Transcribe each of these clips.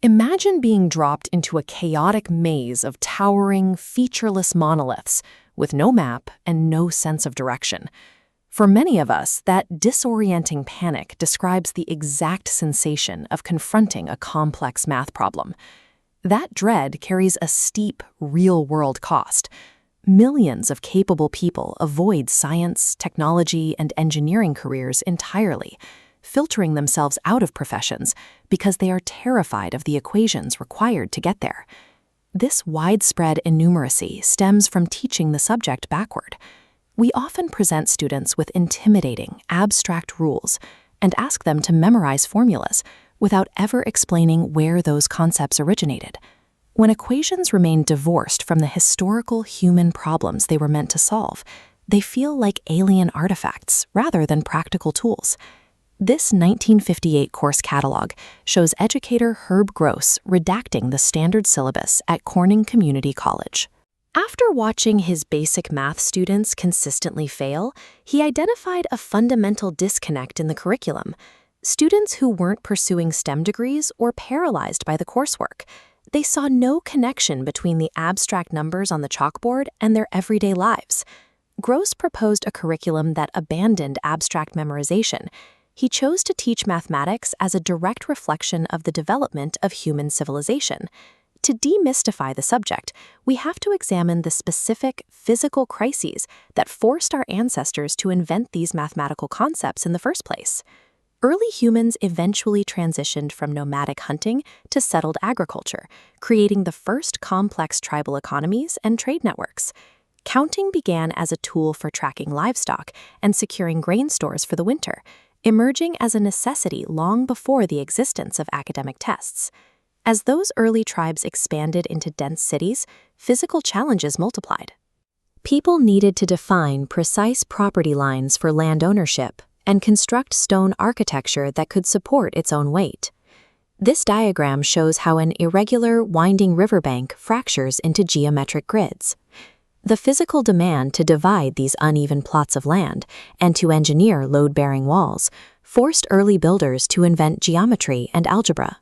Imagine being dropped into a chaotic maze of towering, featureless monoliths with no map and no sense of direction. For many of us, that disorienting panic describes the exact sensation of confronting a complex math problem. That dread carries a steep, real-world cost. Millions of capable people avoid science, technology, and engineering careers entirely, filtering themselves out of professions because they are terrified of the equations required to get there. This widespread innumeracy stems from teaching the subject backward. We often present students with intimidating, abstract rules and ask them to memorize formulas without ever explaining where those concepts originated. When equations remain divorced from the historical human problems they were meant to solve, they feel like alien artifacts rather than practical tools. This 1958 course catalog shows educator Herb Gross redacting the standard syllabus at Corning Community College. After watching his basic math students consistently fail, he identified a fundamental disconnect in the curriculum. Students who weren't pursuing STEM degrees were paralyzed by the coursework. They saw no connection between the abstract numbers on the chalkboard and their everyday lives. Gross proposed a curriculum that abandoned abstract memorization. He chose to teach mathematics as a direct reflection of the development of human civilization. To demystify the subject, we have to examine the specific physical crises that forced our ancestors to invent these mathematical concepts in the first place. Early humans eventually transitioned from nomadic hunting to settled agriculture, creating the first complex tribal economies and trade networks. Counting began as a tool for tracking livestock and securing grain stores for the winter, emerging as a necessity long before the existence of academic tests. As those early tribes expanded into dense cities, physical challenges multiplied. People needed to define precise property lines for land ownership and construct stone architecture that could support its own weight. This diagram shows how an irregular, winding riverbank fractures into geometric grids. The physical demand to divide these uneven plots of land and to engineer load-bearing walls forced early builders to invent geometry and algebra.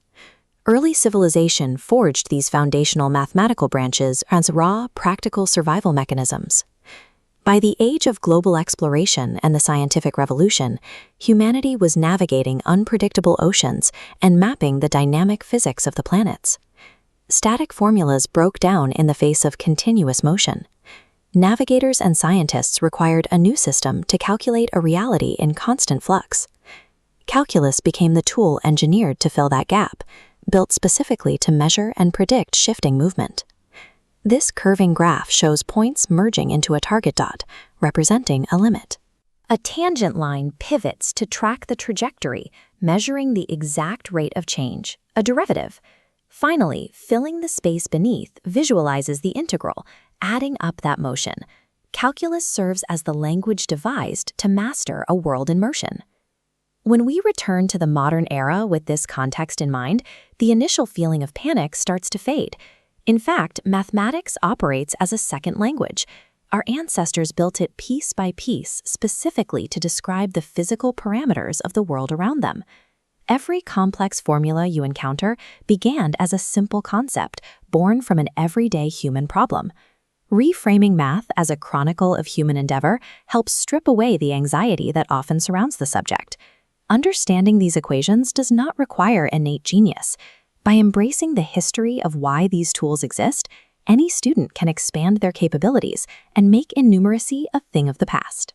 Early civilization forged these foundational mathematical branches as raw, practical survival mechanisms. By the age of global exploration and the scientific revolution, humanity was navigating unpredictable oceans and mapping the dynamic physics of the planets. Static formulas broke down in the face of continuous motion. Navigators and scientists required a new system to calculate a reality in constant flux. Calculus became the tool engineered to fill that gap, built specifically to measure and predict shifting movement. This curving graph shows points merging into a target dot, representing a limit. A tangent line pivots to track the trajectory, measuring the exact rate of change, a derivative. Finally, filling the space beneath visualizes the integral, adding up that motion. Calculus serves as the language devised to master a world in motion. When we return to the modern era with this context in mind, the initial feeling of panic starts to fade. In fact, mathematics operates as a second language. Our ancestors built it piece by piece specifically to describe the physical parameters of the world around them. Every complex formula you encounter began as a simple concept born from an everyday human problem. Reframing math as a chronicle of human endeavor helps strip away the anxiety that often surrounds the subject. Understanding these equations does not require innate genius. By embracing the history of why these tools exist, any student can expand their capabilities and make innumeracy a thing of the past.